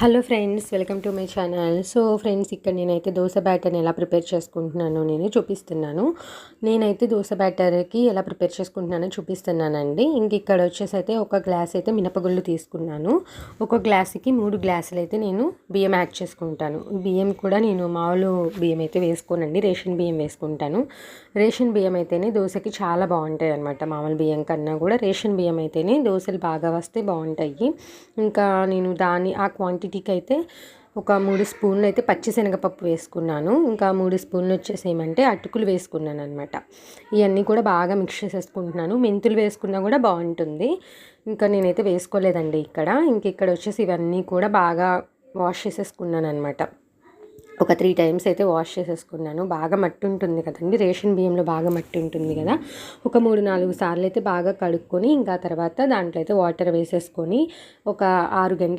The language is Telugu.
Hello friends, welcome to my channel. So friends, ఇక్కడ నేనైతే దోశ బ్యాటర్ని ఎలా ప్రిపేర్ చేసుకుంటున్నానో నేను చూపిస్తున్నాను. నేనైతే దోశ బ్యాటర్కి ఎలా ప్రిపేర్ చేసుకుంటున్నానో చూపిస్తున్నానండి. ఇంక ఇక్కడ వచ్చేసి అయితే ఒక గ్లాస్ అయితే మినపగుళ్ళు తీసుకున్నాను. ఒక గ్లాసుకి 3 గ్లాసులు అయితే నేను బియ్యం యాడ్ చేసుకుంటాను. బియ్యం కూడా నేను మామూలు బియ్యం అయితే వేసుకోనండి, రేషన్ బియ్యం వేసుకుంటాను. రేషన్ బియ్యం అయితేనే దోశకి చాలా బాగుంటాయి అనమాట. మామూలు బియ్యం కన్నా కూడా రేషన్ బియ్యం అయితేనే దోశలు బాగా వస్తే బాగుంటాయి. ఇంకా నేను ఆ క్వాంటిటీకి అయితే ఒక 3 స్పూన్లు అయితే పచ్చిశనగపప్పు వేసుకున్నాను. ఇంకా 3 స్పూన్లు వచ్చేసి ఏమంటే అటుకులు వేసుకున్నాను అనమాట. ఇవన్నీ కూడా బాగా మిక్స్ చేసేసుకుంటున్నాను. మెంతులు వేసుకున్నా కూడా బాగుంటుంది. ఇంకా నేనైతే వేసుకోలేదండి ఇక్కడ వచ్చేసి ఇవన్నీ కూడా బాగా వాష్ చేసేసుకున్నాను అనమాట. ఒక 3 టైమ్స్ అయితే వాష్ చేసేసుకున్నాను. బాగా మట్టి ఉంటుంది కదండి, రేషన్ బియ్యంలో బాగా మట్టి ఉంటుంది కదా. ఒక 3-4 సార్లు అయితే బాగా కడుక్కొని ఇంకా తర్వాత దాంట్లో అయితే వాటర్ వేసేసుకొని ఒక 6 గంటలు